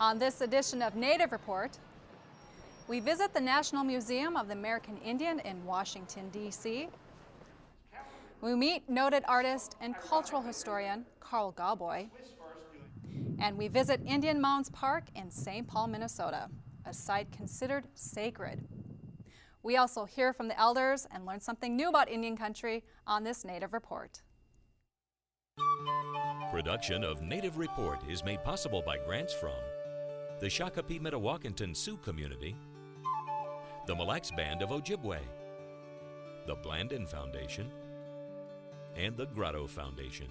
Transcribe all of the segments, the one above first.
On this edition of Native Report, we visit the National Museum of the American Indian in Washington, D.C. We meet noted artist and cultural historian Carl Gawboy. And we visit Indian Mounds Park in St. Paul, Minnesota, a site considered sacred. We also hear from the elders and learn something new about Indian country on this Native Report. Production of Native Report is made possible by grants from the Shakopee Metawakanton Sioux Community, the Mille Lacs Band of Ojibwe, the Blandin Foundation, and the Grotto Foundation.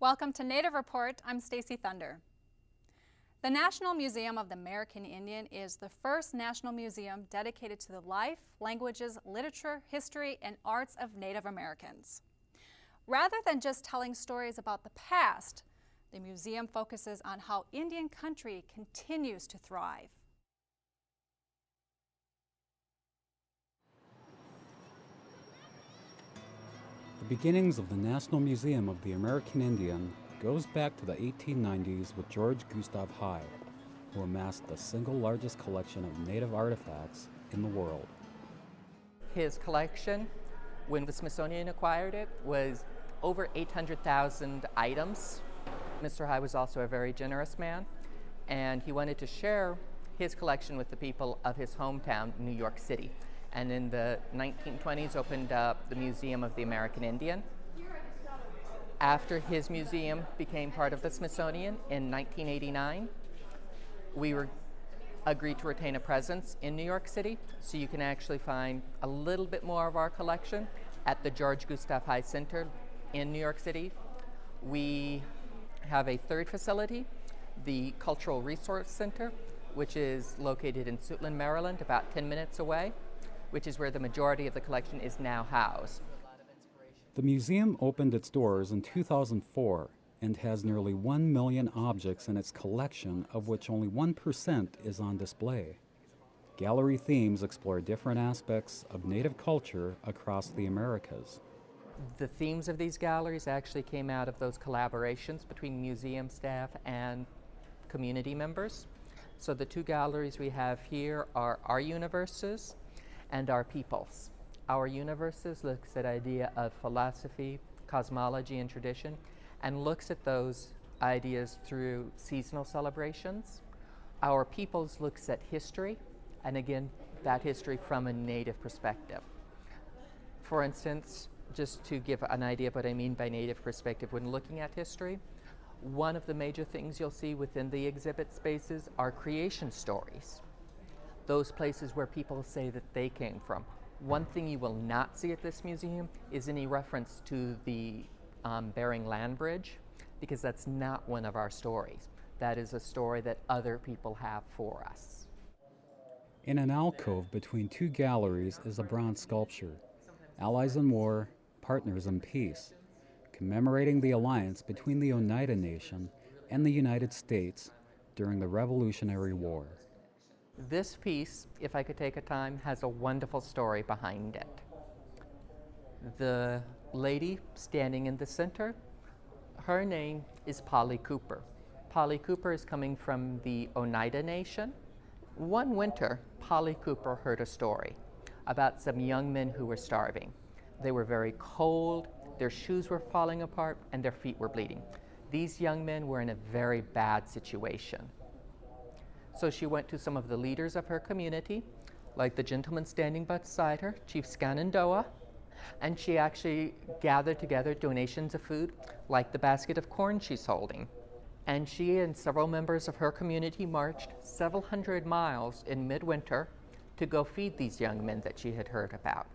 Welcome to Native Report. I'm Stacy Thunder. The National Museum of the American Indian is the first national museum dedicated to the life, languages, literature, history, and arts of Native Americans. Rather than just telling stories about the past, the museum focuses on how Indian country continues to thrive. The beginnings of the National Museum of the American Indian goes back to the 1890s with George Gustav Heye, who amassed the single largest collection of native artifacts in the world. His collection, when the Smithsonian acquired it, was over 800,000 items. Mr. Heye was also a very generous man, and he wanted to share his collection with the people of his hometown, New York City. And in the 1920s opened up the Museum of the American Indian. After his museum became part of the Smithsonian in 1989, we agreed to retain a presence in New York City, so you can actually find a little bit more of our collection at the George Gustav Heye Center in New York City. We have a third facility, the Cultural Resource Center, which is located in Suitland, Maryland, about 10 minutes away, which is where the majority of the collection is now housed. The museum opened its doors in 2004 and has nearly 1 million objects in its collection, of which only 1% is on display. Gallery themes explore different aspects of Native culture across the Americas. The themes of these galleries actually came out of those collaborations between museum staff and community members. So the two galleries we have here are Our Universes and Our Peoples. Our Universes looks at idea of philosophy, cosmology, and tradition, and looks at those ideas through seasonal celebrations. Our Peoples looks at history, and again, that history from a Native perspective. For instance, just to give an idea of what I mean by Native perspective when looking at history, one of the major things you'll see within the exhibit spaces are creation stories. Those places where people say that they came from. One thing you will not see at this museum is any reference to the Bering Land Bridge, because that's not one of our stories. That is a story that other people have for us. In an alcove between two galleries is a bronze sculpture, Allies in War, Partners in Peace, commemorating the alliance between the Oneida Nation and the United States during the Revolutionary War. This piece, if I could take a time, has a wonderful story behind it. The lady standing in the center, her name is Polly Cooper. Polly Cooper is coming from the Oneida Nation. One winter, Polly Cooper heard a story about some young men who were starving. They were very cold, their shoes were falling apart, and their feet were bleeding. These young men were in a very bad situation. So she went to some of the leaders of her community, like the gentleman standing beside her, Chief Scanandoah, and she actually gathered together donations of food, like the basket of corn she's holding. And she and several members of her community marched several hundred miles in midwinter to go feed these young men that she had heard about.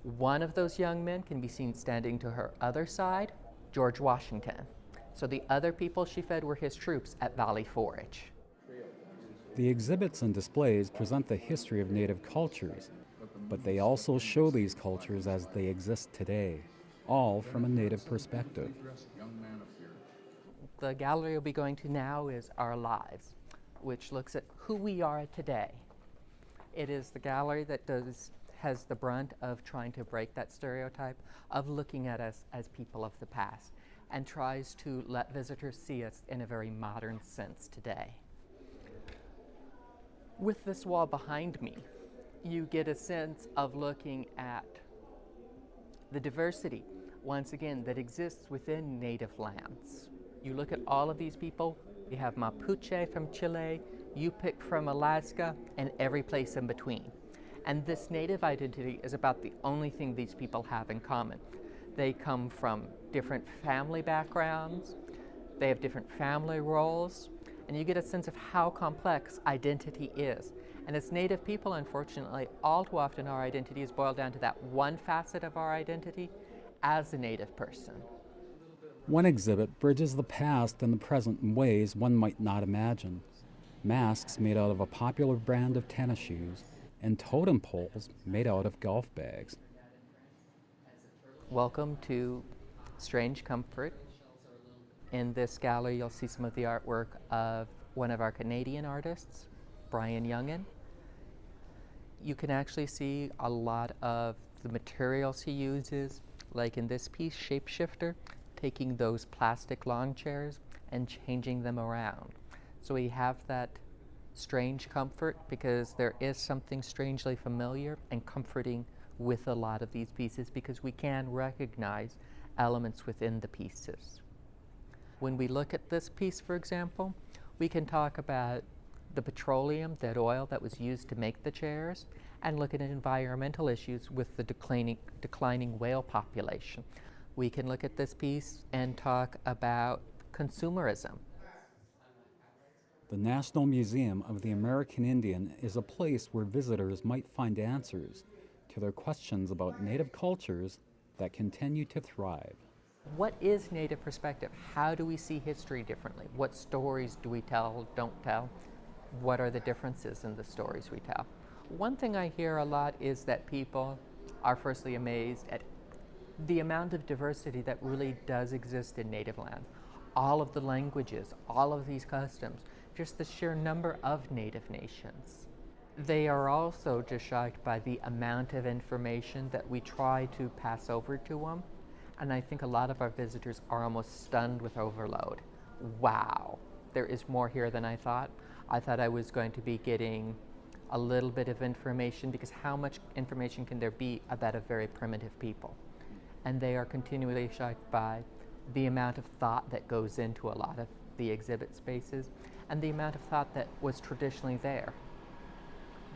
One of those young men can be seen standing to her other side, George Washington. So the other people she fed were his troops at Valley Forge. The exhibits and displays present the history of Native cultures, but they also show these cultures as they exist today, all from a Native perspective. The gallery we'll be going to now is Our Lives, which looks at who we are today. It is the gallery that has the brunt of trying to break that stereotype of looking at us as people of the past, and tries to let visitors see us in a very modern sense today. With this wall behind me, you get a sense of looking at the diversity, once again, that exists within native lands. You look at all of these people, you have Mapuche from Chile, Yupik from Alaska, and every place in between. And this native identity is about the only thing these people have in common. They come from different family backgrounds, they have different family roles, and you get a sense of how complex identity is. And as Native people, unfortunately, all too often our identity is boiled down to that one facet of our identity as a Native person. One exhibit bridges the past and the present in ways one might not imagine. Masks made out of a popular brand of tennis shoes, and totem poles made out of golf bags. Welcome to Strange Comfort. In this gallery, you'll see some of the artwork of one of our Canadian artists, Brian Youngin. You can actually see a lot of the materials he uses, like in this piece, Shapeshifter, taking those plastic lawn chairs and changing them around. So we have that strange comfort because there is something strangely familiar and comforting with a lot of these pieces because we can recognize elements within the pieces. When we look at this piece, for example, we can talk about the petroleum, that oil that was used to make the chairs, and look at environmental issues with the declining whale population. We can look at this piece and talk about consumerism. The National Museum of the American Indian is a place where visitors might find answers to their questions about Native cultures that continue to thrive. What is Native perspective? How do we see history differently? What stories do we tell, don't tell? What are the differences in the stories we tell? One thing I hear a lot is that people are firstly amazed at the amount of diversity that really does exist in Native land. All of the languages, all of these customs, just the sheer number of Native nations. They are also just shocked by the amount of information that we try to pass over to them. And I think a lot of our visitors are almost stunned with overload. Wow, there is more here than I thought. I thought I was going to be getting a little bit of information because how much information can there be about a very primitive people? And they are continually shocked by the amount of thought that goes into a lot of the exhibit spaces and the amount of thought that was traditionally there.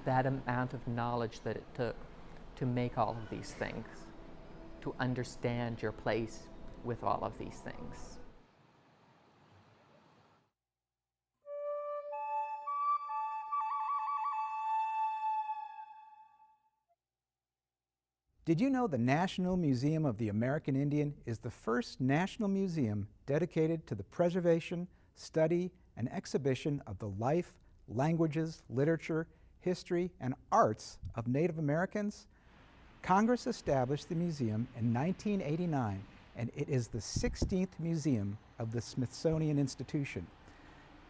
That amount of knowledge that it took to make all of these things, to understand your place with all of these things. Did you know the National Museum of the American Indian is the first national museum dedicated to the preservation, study, and exhibition of the life, languages, literature, history, and arts of Native Americans? Congress established the museum in 1989, and it is the 16th museum of the Smithsonian Institution.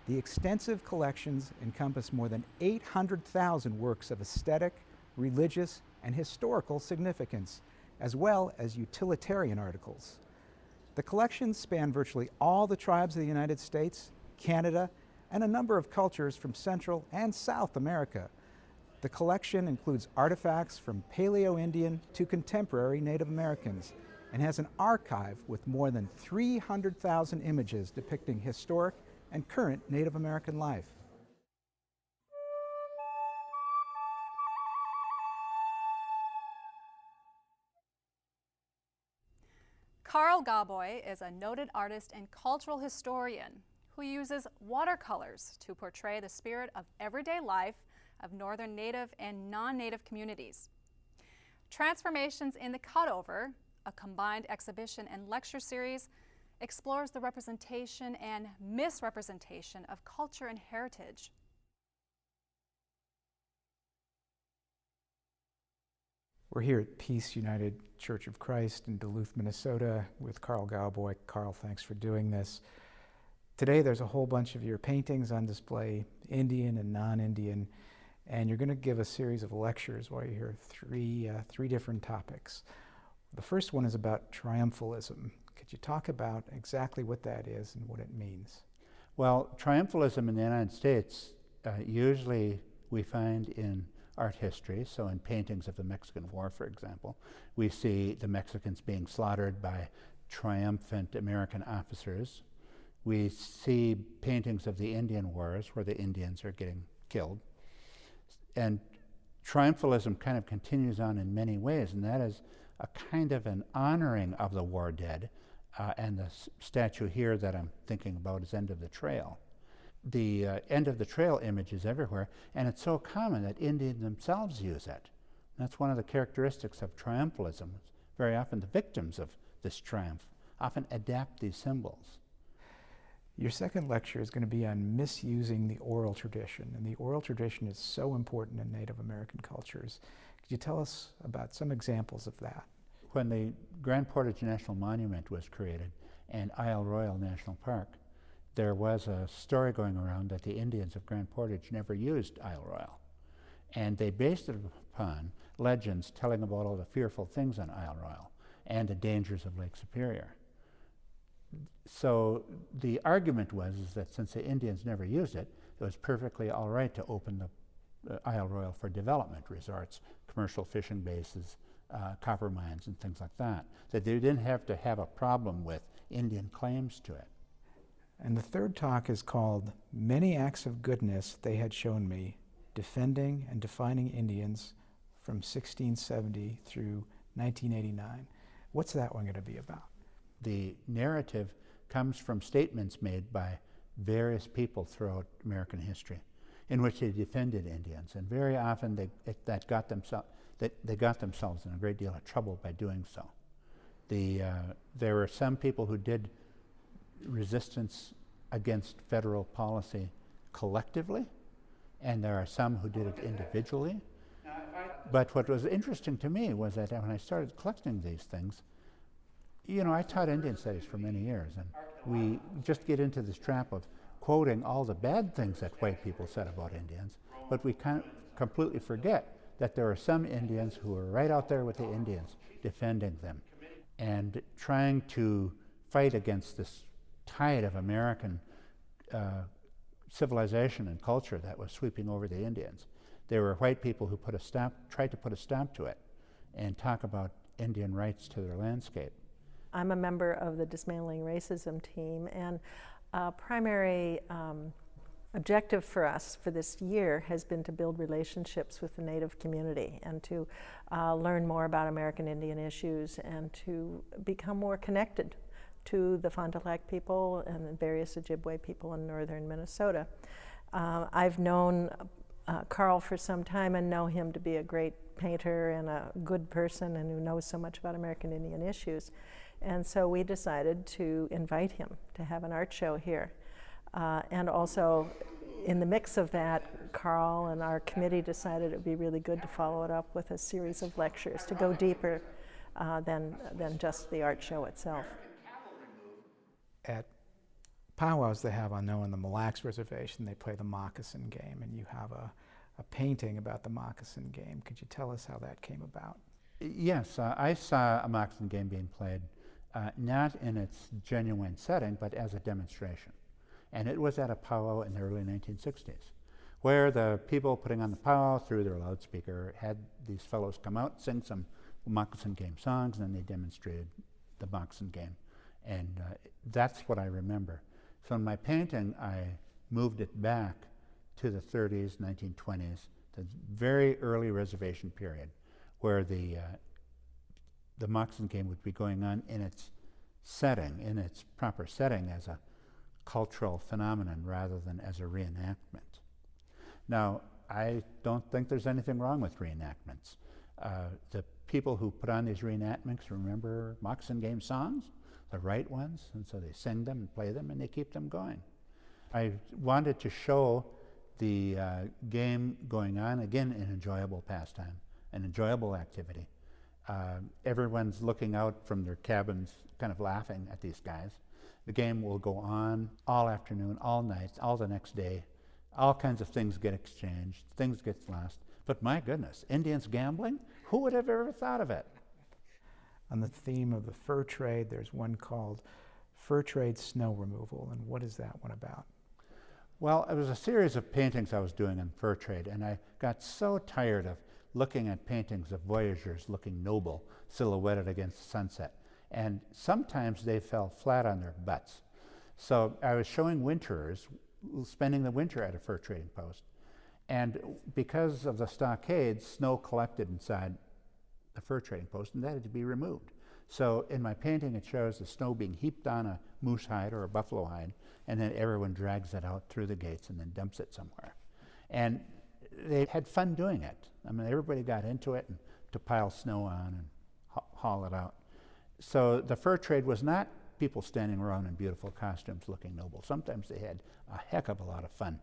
The extensive collections encompass more than 800,000 works of aesthetic, religious, and historical significance, as well as utilitarian articles. The collections span virtually all the tribes of the United States, Canada, and a number of cultures from Central and South America. The collection includes artifacts from Paleo-Indian to contemporary Native Americans and has an archive with more than 300,000 images depicting historic and current Native American life. Carl Gawboy is a noted artist and cultural historian who uses watercolors to portray the spirit of everyday life of northern Native and non-Native communities. Transformations in the Cutover, a combined exhibition and lecture series, explores the representation and misrepresentation of culture and heritage. We're here at Peace United Church of Christ in Duluth, Minnesota with Carl Gawboy. Carl, thanks for doing this. Today there's a whole bunch of your paintings on display, Indian and non-Indian, and you're going to give a series of lectures while you're here, three different topics. The first one is about triumphalism. Could you talk about exactly what that is and what it means? Well, triumphalism in the United States, usually we find in art history, so in paintings of the Mexican War, for example, we see the Mexicans being slaughtered by triumphant American officers. We see paintings of the Indian Wars where the Indians are getting killed. And triumphalism kind of continues on in many ways, and that is a kind of an honoring of the war dead. And the statue here that I'm thinking about is End of the Trail. The End of the Trail image is everywhere, and it's so common that Indians themselves use it. That's one of the characteristics of triumphalism. Very often the victims of this triumph often adapt these symbols. Your second lecture is going to be on misusing the oral tradition, and the oral tradition is so important in Native American cultures. Could you tell us about some examples of that? When the Grand Portage National Monument was created and Isle Royale National Park, there was a story going around that the Indians of Grand Portage never used Isle Royale. And they based it upon legends telling about all the fearful things on Isle Royale and the dangers of Lake Superior. So the argument was that since the Indians never used it, it was perfectly all right to open the Isle Royale for development, resorts, commercial fishing bases, copper mines and things like that. That they didn't have to have a problem with Indian claims to it. And the third talk is called Many Acts of Goodness They Had Shown Me, Defending and Defining Indians from 1670 through 1989. What's that one going to be about? The narrative comes from statements made by various people throughout American history in which they defended Indians, and very often they got themselves in a great deal of trouble by doing so. There were some people who did resistance against federal policy collectively, and there are some who did it individually. But what was interesting to me was that when I started collecting these things, you know, I taught Indian studies for many years, and we just get into this trap of quoting all the bad things that white people said about Indians, but we can't completely forget that there are some Indians who are right out there with the Indians, defending them, and trying to fight against this tide of American civilization and culture that was sweeping over the Indians. There were white people who tried to put a stop to it and talk about Indian rights to their landscape. I'm a member of the Dismantling Racism team, and a primary objective for us for this year has been to build relationships with the Native community and to learn more about American Indian issues and to become more connected to the Fond du Lac people and the various Ojibwe people in northern Minnesota. I've known Carl for some time and know him to be a great painter and a good person and who knows so much about American Indian issues. And so we decided to invite him to have an art show here. And also, in the mix of that, Carl and our committee decided it would be really good to follow it up with a series of lectures to go deeper than just the art show itself. At powwows they have on the Mille Lacs Reservation, they play the moccasin game, and you have a painting about the moccasin game. Could you tell us how that came about? Yes, I saw a moccasin game being played, not in its genuine setting, but as a demonstration. And it was at a powwow in the early 1960s, where the people putting on the powwow through their loudspeaker had these fellows come out, sing some moccasin game songs, and then they demonstrated the moccasin game. And that's what I remember. So in my painting, I moved it back to the 30s, 1920s, the very early reservation period, where the moccasin game would be going on in its setting, in its proper setting as a cultural phenomenon rather than as a reenactment. Now, I don't think there's anything wrong with reenactments. The people who put on these reenactments remember moccasin game songs, the right ones, and so they sing them and play them and they keep them going. I wanted to show the game going on, again, an enjoyable pastime, an enjoyable activity, Everyone's looking out from their cabins, kind of laughing at these guys. The game will go on all afternoon, all night, all the next day. All kinds of things get exchanged, things get lost. But my goodness, Indians gambling? Who would have ever thought of it? On the theme of the fur trade, there's one called Fur Trade Snow Removal. And what is that one about? Well, it was a series of paintings I was doing on fur trade, and I got so tired of looking at paintings of voyageurs looking noble, silhouetted against the sunset. And sometimes they fell flat on their butts. So I was showing winterers spending the winter at a fur trading post. And because of the stockades, snow collected inside the fur trading post, and that had to be removed. So in my painting, it shows the snow being heaped on a moose hide or a buffalo hide, and then everyone drags it out through the gates and then dumps it somewhere. And they had fun doing it. I mean, everybody got into it and to pile snow on and haul it out. So the fur trade was not people standing around in beautiful costumes looking noble. Sometimes they had a heck of a lot of fun.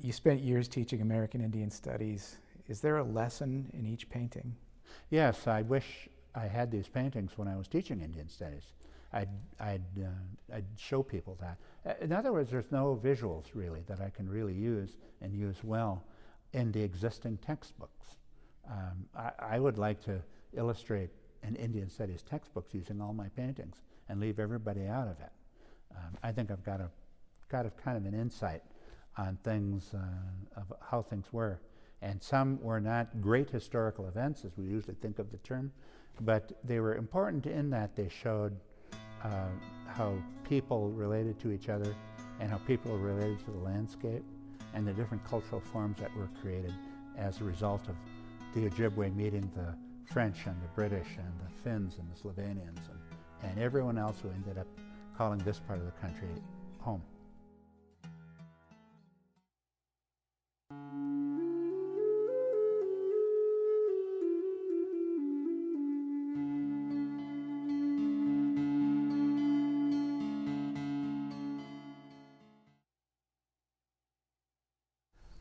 You spent years teaching American Indian Studies. Is there a lesson in each painting? Yes, I wish I had these paintings when I was teaching Indian Studies. I'd show people that. In other words, there's no visuals really that I can really use and use well in the existing textbooks. I would like to illustrate an Indian Studies textbooks using all my paintings and leave everybody out of it. I think I've got kind of an insight on things, of how things were. And some were not great historical events, as we usually think of the term, but they were important in that they showed how people related to each other and how people related to the landscape and the different cultural forms that were created as a result of the Ojibwe meeting the French and the British and the Finns and the Slovenians and everyone else who ended up calling this part of the country home.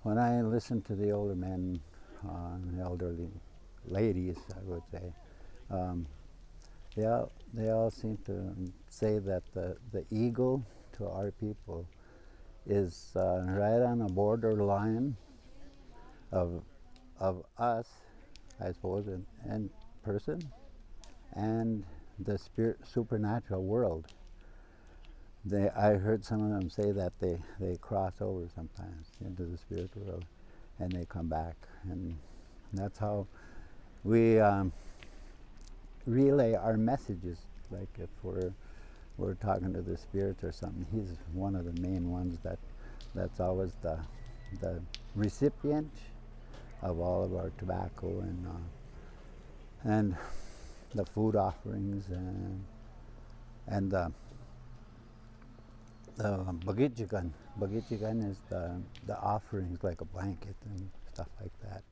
When I listen to the older men, elderly ladies, I would say, they all seem to say that the ego to our people is right on the borderline of us, I suppose, and person, and the supernatural world. I heard some of them say that they cross over sometimes into the spirit world and they come back, and that's how we relay our messages. Like if we're talking to the spirits or something, he's one of the main ones that's always the recipient of all of our tobacco and the food offerings and the bagichigan. Bagichigan is the offerings, like a blanket and stuff like that.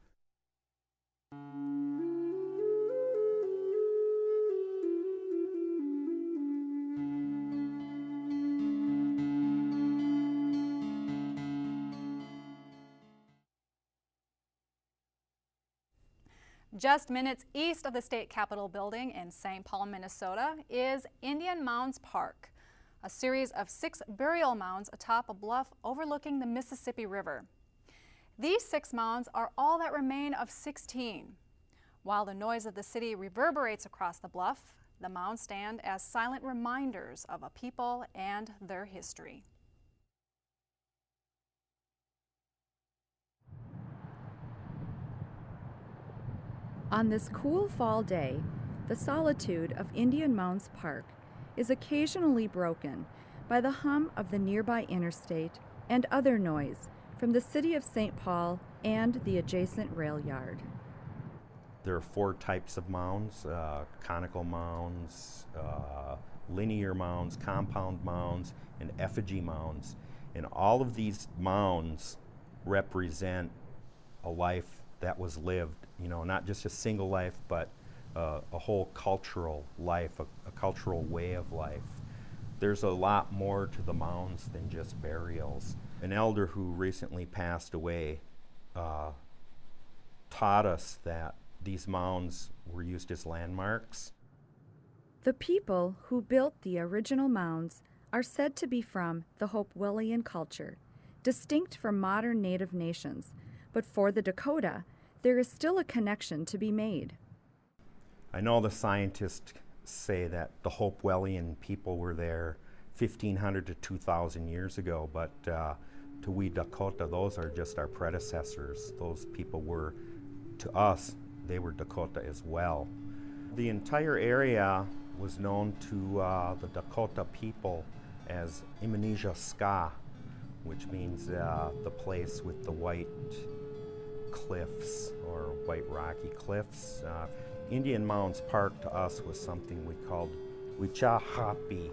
Just minutes east of the state capitol building in St. Paul, Minnesota, is Indian Mounds Park, a series of 6 burial mounds atop a bluff overlooking the Mississippi River. These 6 mounds are all that remain of 16. While the noise of the city reverberates across the bluff, the mounds stand as silent reminders of a people and their history. On this cool fall day, the solitude of Indian Mounds Park is occasionally broken by the hum of the nearby interstate and other noise from the city of St. Paul and the adjacent rail yard. There are 4 types of mounds: conical mounds, linear mounds, compound mounds, and effigy mounds. And all of these mounds represent a life that was lived, not just a single life, but a whole cultural life, a cultural way of life. There's a lot more to the mounds than just burials. An elder who recently passed away taught us that these mounds were used as landmarks. The people who built the original mounds are said to be from the Hopewellian culture, distinct from modern native nations, but for the Dakota, there is still a connection to be made. I know the scientists say that the Hopewellian people were there 1,500 to 2,000 years ago, but to we Dakota, those are just our predecessors. Those people were, to us, they were Dakota as well. The entire area was known to the Dakota people as Imanijaska, which means the place with the white cliffs or white rocky cliffs. Indian Mounds Park to us was something we called Wichahapi.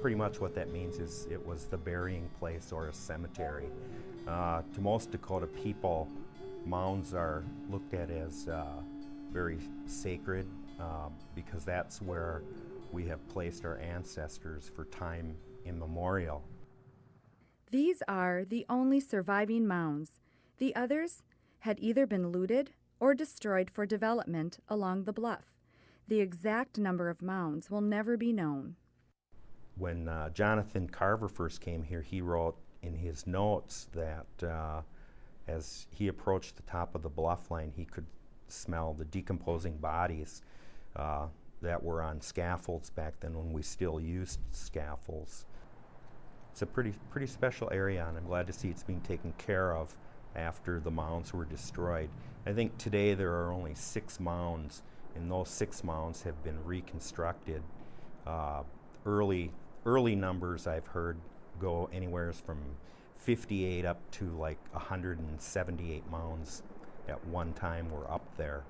Pretty much what that means is it was the burying place or a cemetery. To most Dakota people, mounds are looked at as very sacred because that's where we have placed our ancestors for time immemorial. These are the only surviving mounds. The others had either been looted or destroyed for development along the bluff. The exact number of mounds will never be known. When Jonathan Carver first came here, he wrote in his notes that as he approached the top of the bluff line, he could smell the decomposing bodies that were on scaffolds back then when we still used scaffolds. It's a pretty special area, and I'm glad to see it's being taken care of after the mounds were destroyed. I think today there are only 6 mounds, and those 6 mounds have been reconstructed. Early numbers I've heard go anywhere from 58 up to like 178 mounds at one time were up there.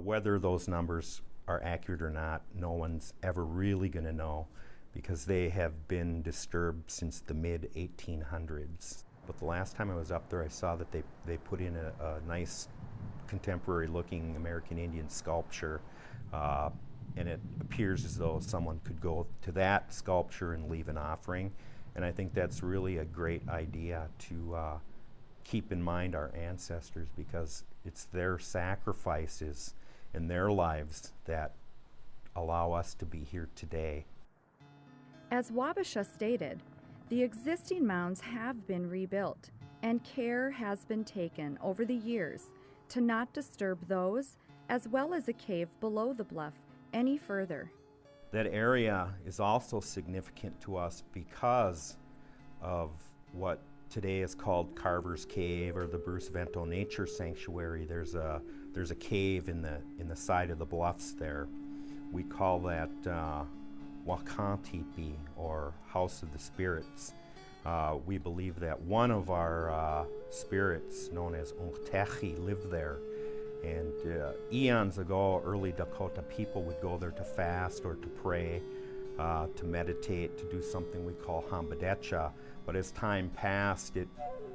Whether those numbers are accurate or not, no one's ever really going to know, because they have been disturbed since the mid-1800s. But the last time I was up there, I saw that they put in a nice contemporary-looking American Indian sculpture, and it appears as though someone could go to that sculpture and leave an offering. And I think that's really a great idea to keep in mind our ancestors, because it's their sacrifices and their lives that allow us to be here today. As Wabasha stated, the existing mounds have been rebuilt, and care has been taken over the years to not disturb those, as well as a cave below the bluff, any further. That area is also significant to us because of what today is called Carver's Cave or the Bruce Vento Nature Sanctuary. There's a cave in the side of the bluffs there. We call that Wakantipi, or House of the Spirits. We believe that one of our spirits, known as Unktechi, lived there. And eons ago, early Dakota people would go there to fast or to pray, to meditate, to do something we call Hambadecha. But as time passed, it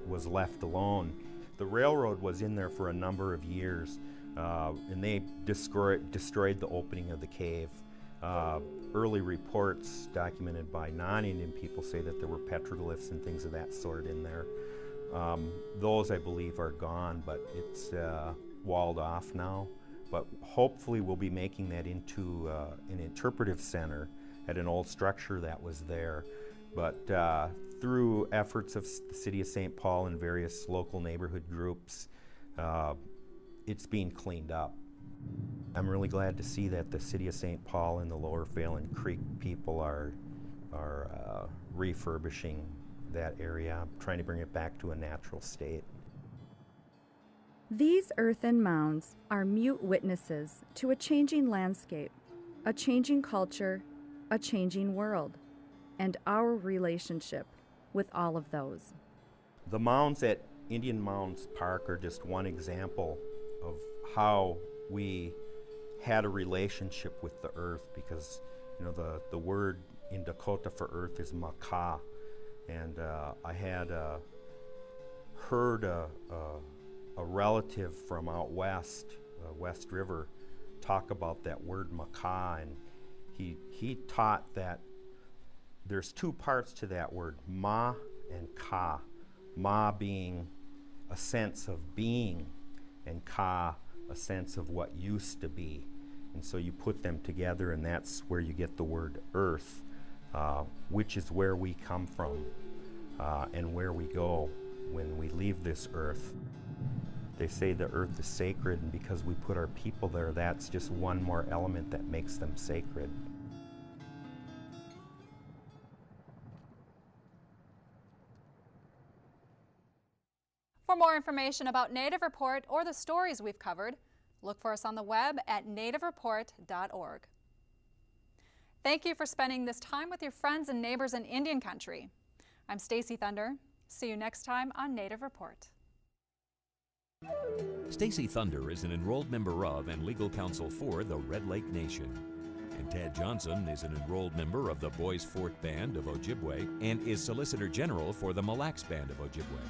was left alone. The railroad was in there for a number of years, and they destroyed the opening of the cave. Early reports documented by non-Indian people say that there were petroglyphs and things of that sort in there. Those, I believe, are gone, but it's walled off now. But hopefully we'll be making that into an interpretive center at an old structure that was there. But through efforts of the City of St. Paul and various local neighborhood groups, it's being cleaned up. I'm really glad to see that the City of St. Paul and the Lower Phelan Creek people are refurbishing that area, trying to bring it back to a natural state. These earthen mounds are mute witnesses to a changing landscape, a changing culture, a changing world, and our relationship with all of those. The mounds at Indian Mounds Park are just one example of how we had a relationship with the earth, because the word in Dakota for earth is maka, and I had heard a relative from out west, West River, talk about that word maka, and he taught that there's 2 parts to that word, ma and ka. Ma being a sense of being, and ka a sense of what used to be. And so you put them together, and that's where you get the word earth, which is where we come from and where we go when we leave this earth. They say the earth is sacred, and because we put our people there, that's just one more element that makes them sacred. For more information about Native Report or the stories we've covered, look for us on the web at nativereport.org. Thank you for spending this time with your friends and neighbors in Indian Country. I'm Stacy Thunder. See you next time on Native Report. Stacy Thunder is an enrolled member of and legal counsel for the Red Lake Nation. And Tad Johnson is an enrolled member of the Boys Fort Band of Ojibwe and is Solicitor General for the Mille Lacs Band of Ojibwe.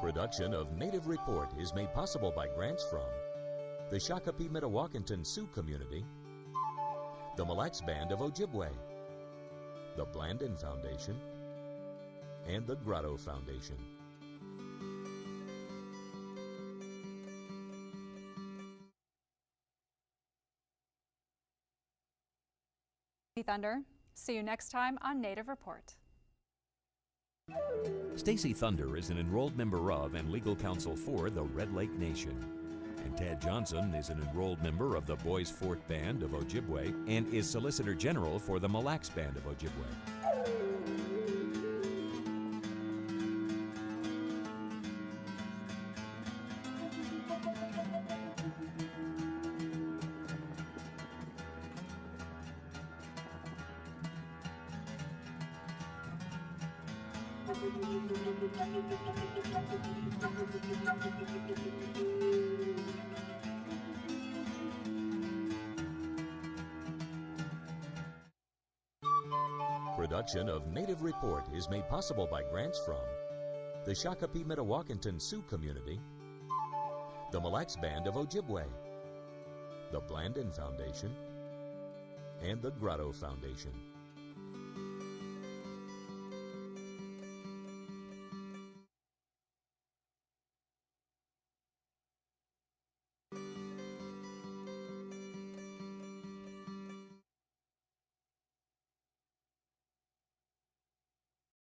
Production of Native Report is made possible by grants from the Shakopee Metawakanton Sioux Community, the Mille Lacs Band of Ojibwe, the Blandin Foundation, and the Grotto Foundation. Thunder. See you next time on Native Report. Stacy Thunder is an enrolled member of and legal counsel for the Red Lake Nation. And Tad Johnson is an enrolled member of the Boys Fort Band of Ojibwe and is Solicitor General for the Mille Lacs Band of Ojibwe. Production of Native Report is made possible by grants from the Shakopee Metawakanton Sioux Community, the Mille Lacs Band of Ojibwe, the Blandin Foundation, and the Grotto Foundation.